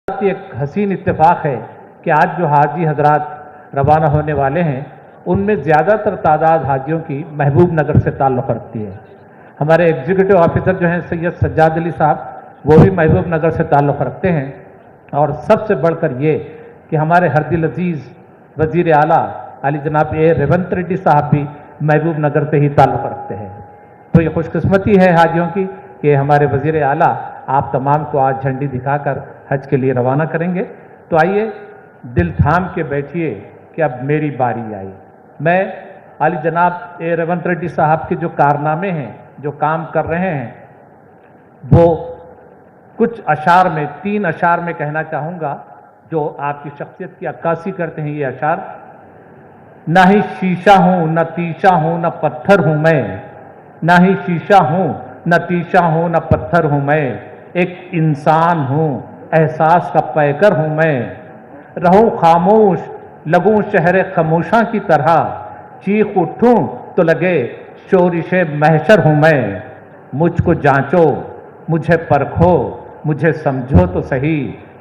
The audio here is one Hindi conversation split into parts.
एक हसीन इत्तेफाक है कि आज जो हाजी हजरात रवाना होने वाले हैं उनमें ज़्यादातर तादाद हाजियों की महबूब नगर से ताल्लुक़ रखती है। हमारे एग्जीक्यूटिव ऑफिसर जो हैं सैयद सज्जाद अली साहब, वो भी महबूब नगर से ताल्लुक़ रखते हैं। और सबसे बढ़कर ये कि हमारे हरदिल अजीज़ वज़ीर आला अली जनाब ए रेवंत रेड्डी साहब भी महबूब नगर से ही ताल्लुक़ रखते हैं। तो ये खुशकिस्मती है हाजियों की कि हमारे वज़ीर आला आप तमाम को आज झंडी दिखाकर हज के लिए रवाना करेंगे। तो आइए दिल थाम के बैठिए कि अब मेरी बारी आई। मैं अली जनाब ए रेवंत रेड्डी साहब के जो कारनामे हैं, जो काम कर रहे हैं, वो कुछ अशार में, 3 अशार में कहना चाहूँगा जो आपकी शख्सियत की अक्कासी करते हैं। ये अशार: ना ही शीशा हूँ न तीशा हूँ न पत्थर हूँ मैं, ना ही शीशा हूँ न तीशा हूँ न पत्थर हूँ मैं, एक इंसान हूँ एहसास का पैकर हूँ मैं। रहूं खामोश लगूं शहर खामोशा की तरह, चीख उठूं तो लगे शोरिशे महशर हूँ मैं। मुझको जांचो मुझे परखो मुझे समझो तो सही,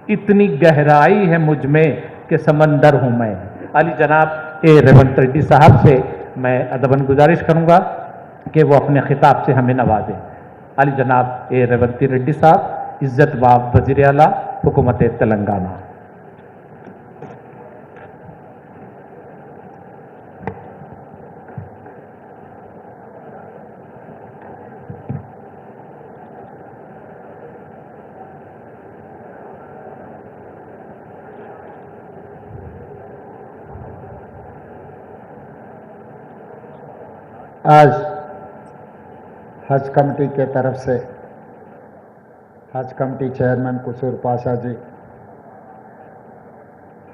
इतनी गहराई है मुझ में कि समंदर हूँ मैं। अली जनाब ए रेवंत रेड्डी साहब से मैं अदबन गुजारिश करूँगा कि वो अपने खिताब से हमें नवाजें। अली जनाब ए रेवंत रेड्डी साहब, इज्जत बाब वज़ीर आला हुकूमत तेलंगाना। आज हज कमेटी के तरफ से हज कमेटी चेयरमैन कुसूर पाशा जी,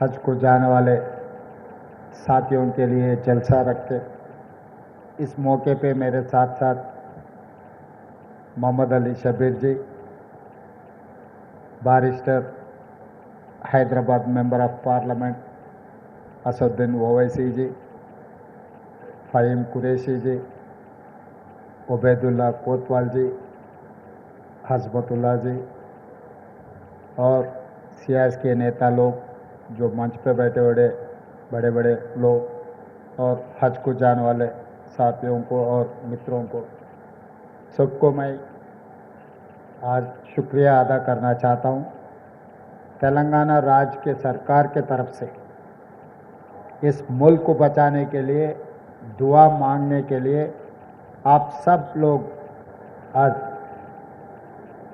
हज को जाने वाले साथियों के लिए जलसा रख के इस मौके पे मेरे साथ साथ Mohammed Ali Shabbir ji, barrister Hyderabad member of parliament Asaduddin Owaisi ji, Faheem Qureshi ji, Ubaidullah Kotwal ji, हज़बतुल्ला जी और सियास के नेता लोग जो मंच पे बैठे बड़े बड़े लोग, और हज को जाने वाले साथियों को और मित्रों को, सबको मैं आज शुक्रिया अदा करना चाहता हूँ। तेलंगाना राज्य के सरकार के तरफ से इस मुल्क को बचाने के लिए, दुआ मांगने के लिए आप सब लोग आज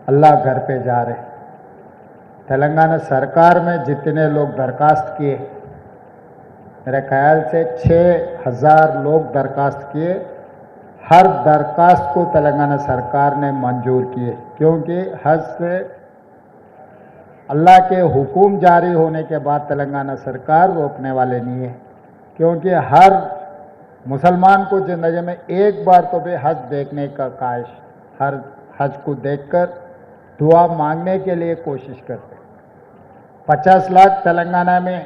अल्लाह घर पे जा रहे हैं। तेलंगाना सरकार में जितने लोग दरखास्त किए, मेरे ख्याल से 6000 लोग दरखास्त किए, हर दरखास्त को तेलंगाना सरकार ने मंजूर किए, क्योंकि हज से अल्लाह के हुकूम जारी होने के बाद तेलंगाना सरकार रोकने वाले नहीं है। क्योंकि हर मुसलमान को ज़िंदगी में एक बार तो भी हज देखने का ख्वाहिश, हर हज को देखकर दुआ मांगने के लिए कोशिश करते। 50 लाख तेलंगाना में,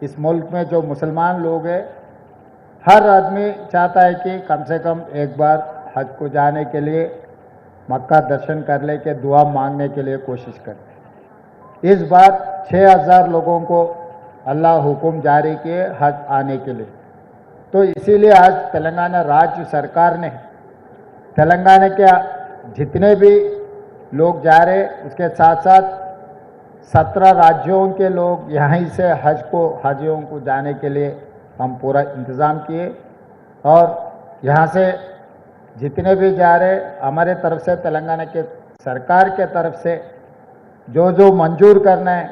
इस मुल्क में जो मुसलमान लोग हैं, हर आदमी चाहता है कि कम से कम एक बार हज को जाने के लिए, मक्का दर्शन कर ले के दुआ मांगने के लिए कोशिश करते। इस बार 6000 लोगों को अल्लाह हुक्म जारी किए हज आने के लिए। तो इसीलिए आज तेलंगाना राज्य सरकार ने तेलंगाना के जितने भी लोग जा रहे, उसके साथ साथ 17 राज्यों के लोग यहीं से हाजियों को जाने के लिए हम पूरा इंतज़ाम किए। और यहाँ से जितने भी जा रहे, हमारे तरफ से तेलंगाना के सरकार के तरफ से जो जो मंजूर करना है,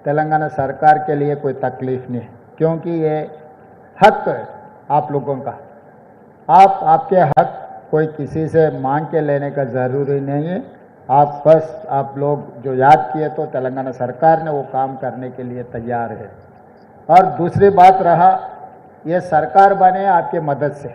तेलंगाना सरकार के लिए कोई तकलीफ नहीं है, क्योंकि ये हक है आप लोगों का। आपके हक कोई किसी से मांग के लेने का ज़रूरी नहीं है। आप लोग जो याद किए तो तेलंगाना सरकार ने वो काम करने के लिए तैयार है। और दूसरी बात रहा, ये सरकार बने आपके मदद से,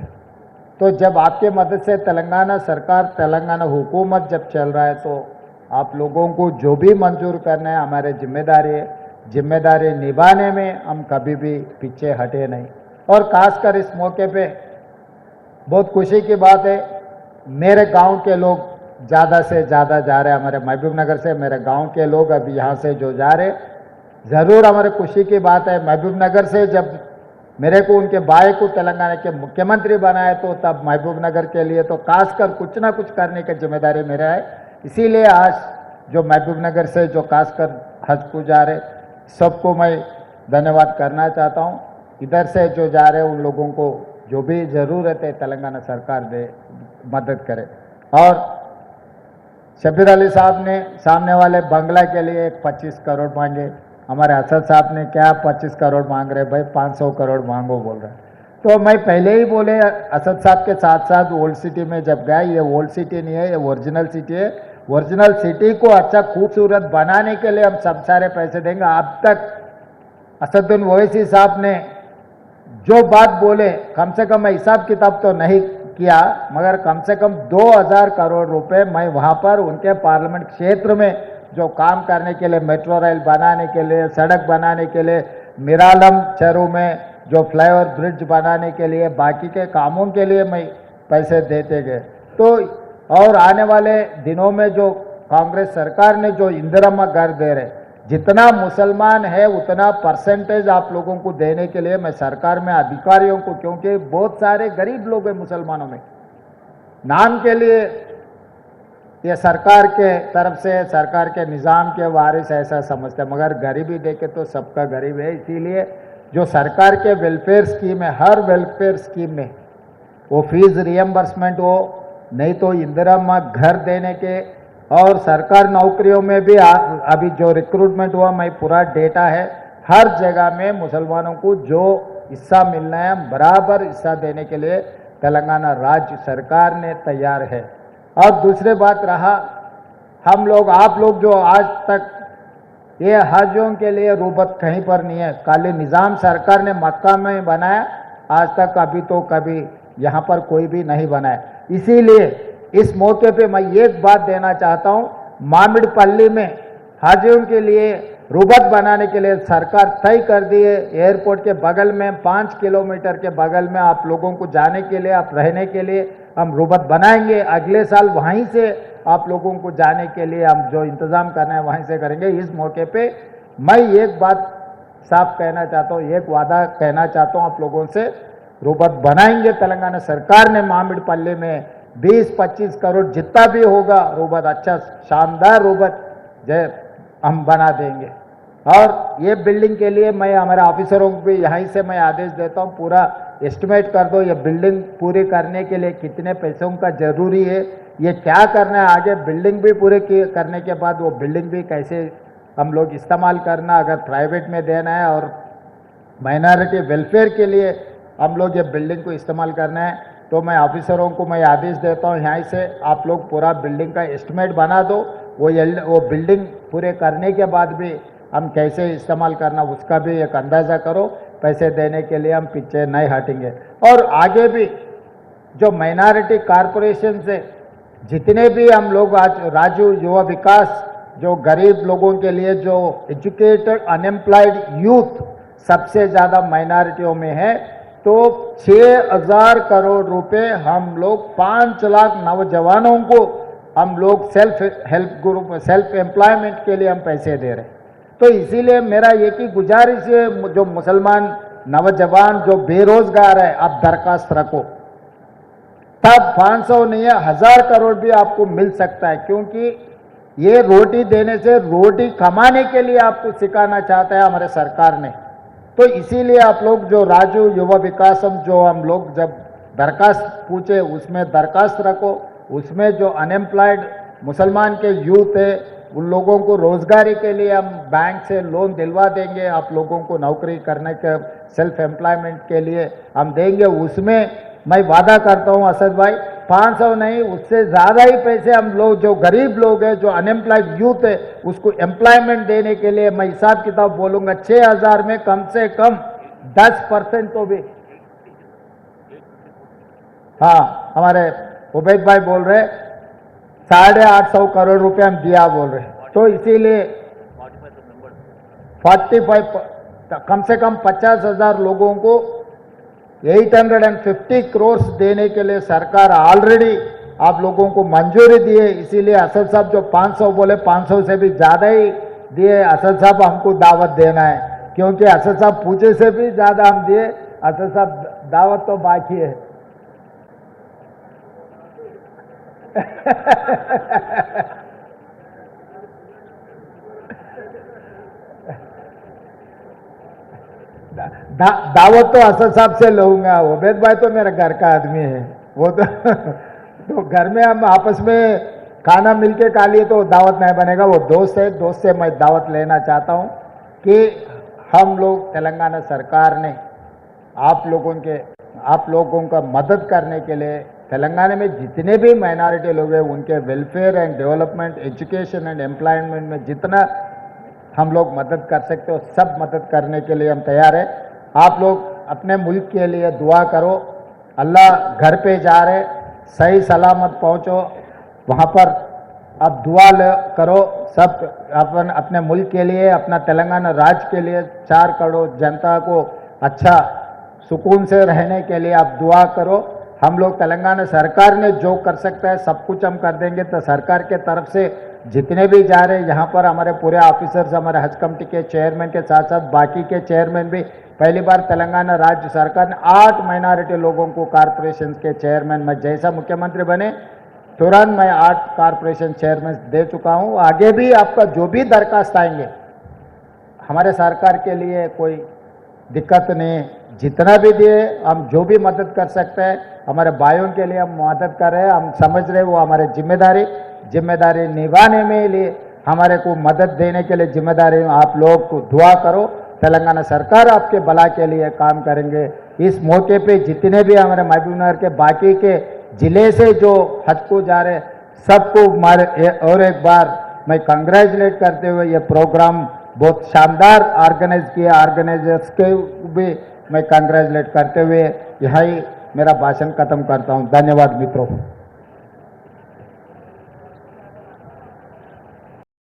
तो जब आपके मदद से तेलंगाना सरकार, तेलंगाना हुकूमत जब चल रहा है, तो आप लोगों को जो भी मंजूर करना है हमारे जिम्मेदारी है। जिम्मेदारी निभाने में हम कभी भी पीछे हटे नहीं। और खासकर इस मौके पे बहुत खुशी की बात है, मेरे गांव के लोग ज़्यादा से ज़्यादा जा रहे हैं। हमारे महबूब नगर से मेरे गांव के लोग अभी यहाँ से जो जा रहे, ज़रूर हमारे खुशी की बात है। महबूब नगर से जब मेरे को उनके भाई को तेलंगाना के मुख्यमंत्री बनाया तो तब महबूब नगर के लिए तो खासकर कुछ ना कुछ करने की जिम्मेदारी मेरा है। इसीलिए आज जो महबूब नगर से जो खासकर हज को जा रहे सबको मैं धन्यवाद करना चाहता हूँ। इधर से जो जा रहे उन लोगों को जो भी ज़रूरत है तेलंगाना सरकार दे मदद करे। और शब्बीर अली साहब ने सामने वाले बंगला के लिए 25 करोड़ मांगे। हमारे असद साहब ने क्या 25 करोड़ मांग रहे भाई, 500 करोड़ मांगो बोल रहे। तो मैं पहले ही बोले असद साहब के साथ साथ ओल्ड सिटी में जब गए, ये ओल्ड सिटी नहीं है, ये ओरिजिनल सिटी है। ओरिजिनल सिटी को अच्छा खूबसूरत बनाने के लिए हम सब सारे पैसे देंगे। अब तक असदुद्दीन ओवैसी साहब ने जो बात बोले कम से कम हिसाब किताब तो नहीं किया, मगर कम से कम 2000 करोड़ रुपए मैं वहाँ पर उनके पार्लियामेंट क्षेत्र में जो काम करने के लिए, मेट्रो रेल बनाने के लिए, सड़क बनाने के लिए, मिरालम चरू में जो फ्लाईओवर ब्रिज बनाने के लिए, बाकी के कामों के लिए मैं पैसे देते गए। तो और आने वाले दिनों में जो कांग्रेस सरकार ने जो इंदिरा घर दे रहे, जितना मुसलमान है उतना परसेंटेज आप लोगों को देने के लिए मैं सरकार में अधिकारियों को, क्योंकि बहुत सारे गरीब लोग हैं मुसलमानों में, नाम के लिए ये सरकार के तरफ से, सरकार के निज़ाम के वारिस ऐसा समझते हैं, मगर गरीबी देखे तो सबका गरीब है। इसीलिए जो सरकार के वेलफेयर स्कीम है, हर वेलफेयर स्कीम में वो फीस रियम्बर्समेंट हो, नहीं तो इंदिरा घर देने के, और सरकार नौकरियों में भी अभी जो रिक्रूटमेंट हुआ मैं पूरा डेटा है, हर जगह में मुसलमानों को जो हिस्सा मिलना है बराबर हिस्सा देने के लिए तेलंगाना राज्य सरकार ने तैयार है। और दूसरी बात रहा, हम लोग आप लोग जो आज तक ये हजों के लिए रुबत कहीं पर नहीं है, खाली निज़ाम सरकार ने मक्का में बनाया, आज तक अभी तो कभी यहाँ पर कोई भी नहीं बनाया। इसीलिए इस मौके पे मैं एक बात देना चाहता हूँ, मामिड़पल्ली में हाजियों के लिए रुबत बनाने के लिए सरकार तय कर दी है। एयरपोर्ट के बगल में 5 किलोमीटर के बगल में आप लोगों को जाने के लिए, आप रहने के लिए हम रुबत बनाएंगे। अगले साल वहीं से आप लोगों को जाने के लिए हम जो इंतज़ाम करना है वहीं से करेंगे। इस मौके पे मैं एक बात साफ कहना चाहता हूँ, एक वादा कहना चाहता हूँ आप लोगों से, रुबत बनाएंगे। तेलंगाना सरकार ने मामिड़पल्ली में 20-25 करोड़ जितना भी होगा रुबत, अच्छा शानदार रुबत जय हम बना देंगे। और ये बिल्डिंग के लिए मैं हमारे ऑफिसरों को भी यहीं से मैं आदेश देता हूँ, पूरा एस्टिमेट कर दो, ये बिल्डिंग पूरी करने के लिए कितने पैसों का जरूरी है, ये क्या करना है आगे, बिल्डिंग भी पूरे करने के बाद वो बिल्डिंग भी कैसे हम लोग इस्तेमाल करना, अगर प्राइवेट में देना है और माइनॉरिटी वेलफेयर के लिए हम लोग ये बिल्डिंग को इस्तेमाल करना है, तो मैं ऑफिसरों को मैं आदेश देता हूँ यहाँ से आप लोग पूरा बिल्डिंग का एस्टिमेट बना दो। वो बिल्डिंग पूरे करने के बाद भी हम कैसे इस्तेमाल करना उसका भी एक अंदाज़ा करो। पैसे देने के लिए हम पीछे नहीं हटेंगे। और आगे भी जो माइनॉरिटी कॉरपोरेशन से जितने भी हम लोग आज राजू युवा विकास, जो गरीब लोगों के लिए जो एजुकेटेड अनएम्प्लॉयड यूथ सबसे ज़्यादा माइनॉरिटियों में है, तो 6000 करोड़ रुपए हम लोग 5 लाख नौजवानों को हम लोग self help group, self employment के लिए हम पैसे दे रहे हैं। तो इसीलिए मेरा एक ही गुजारिश है, जो मुसलमान नौजवान जो बेरोजगार है आप दरखास्त रखो, तब 500 नहीं है 1000 करोड़ भी आपको मिल सकता है, क्योंकि ये रोटी देने से रोटी कमाने के लिए आपको सिखाना चाहता है हमारे सरकार ने। तो इसीलिए आप लोग जो राजू युवा विकासम जो हम लोग जब दरखास्त पूछे उसमें दरखास्त रखो, उसमें जो अनएम्प्लॉयड मुसलमान के यूथ है उन लोगों को रोजगारी के लिए हम बैंक से लोन दिलवा देंगे, आप लोगों को नौकरी करने के सेल्फ एम्प्लॉयमेंट के लिए हम देंगे। उसमें मैं वादा करता हूं असद भाई, 500 नहीं उससे ज़्यादा ही पैसे हम लोग जो गरीब लोग हैं, जो अनएम्प्लॉयड यूथ है, उसको एम्प्लॉयमेंट देने के लिए मैं हिसाब किताब बोलूँगा 6000 में कम से कम 10% तो भी। हाँ, हमारे उबैद भाई बोल रहे 850 करोड़ रुपए हम दिया बोल रहे, तो इसीलिए 45 कम से कम 50,000 लोगों को 850 करोड़ देने के लिए सरकार ऑलरेडी आप लोगों को मंजूरी दी है। इसीलिए असद साहब जो 500 बोले 500 से भी ज़्यादा ही दिए, असद साहब हमको दावत देना है, क्योंकि असद साहब पूछे से भी ज़्यादा हम दिए, असद साहब दावत तो बाकी है। दावत तो असद साहब से लूंगा, उबैद भाई तो मेरा घर का आदमी है, वो तो घर में हम आपस में खाना मिलके खा लिए तो दावत नहीं बनेगा, वो दोस्त है, दोस्त से मैं दावत लेना चाहता हूं कि हम लोग तेलंगाना सरकार ने आप लोगों का मदद करने के लिए तेलंगाना में जितने भी माइनॉरिटी लोग हैं उनके welfare and development, education and employment में जितना हम लोग मदद कर सकते हो सब मदद करने के लिए हम तैयार हैं। आप लोग अपने मुल्क के लिए दुआ करो, अल्लाह घर पे जा रहे, सही सलामत पहुंचो वहाँ पर, अब दुआ करो सब अपने मुल्क के लिए, अपना तेलंगाना राज्य के लिए, 4 करोड़ जनता को अच्छा सुकून से रहने के लिए आप दुआ करो। हम लोग तेलंगाना सरकार ने जो कर सकता है सब कुछ हम कर देंगे। तो सरकार के तरफ से जितने भी जा रहे हैं यहाँ पर हमारे पूरे ऑफिसर्स, हमारे हज कमेटी के चेयरमैन के साथ साथ बाकी के चेयरमैन भी, पहली बार तेलंगाना राज्य सरकार ने 8 माइनॉरिटी लोगों को कॉरपोरेशन के चेयरमैन, मैं जैसा मुख्यमंत्री बने तुरंत मैं 8 कॉरपोरेशन चेयरमैन दे चुका हूँ। आगे भी आपका जो भी दरखास्त आएंगे हमारे सरकार के लिए कोई दिक्कत नहीं, जितना भी दिए हम जो भी मदद कर सकते हैं हमारे भाइयों के लिए हम मदद कर रहे हैं। हम समझ रहे वो हमारे जिम्मेदारी निभाने में लिए हमारे को मदद देने के लिए जिम्मेदारी, आप लोग को दुआ करो, तेलंगाना सरकार आपके भला के लिए काम करेंगे। इस मौके पे जितने भी हमारे महबूबनगर के बाकी के जिले से जो हज को जा रहे सबको और एक बार मैं कंग्रेचुलेट करते हुए ये प्रोग्राम बहुत शानदार ऑर्गेनाइज किया, ऑर्गेनाइजर्स के भी मैं कंग्रेचुलेट करते हुए यही मेरा भाषण खत्म करता हूँ। धन्यवाद मित्रों।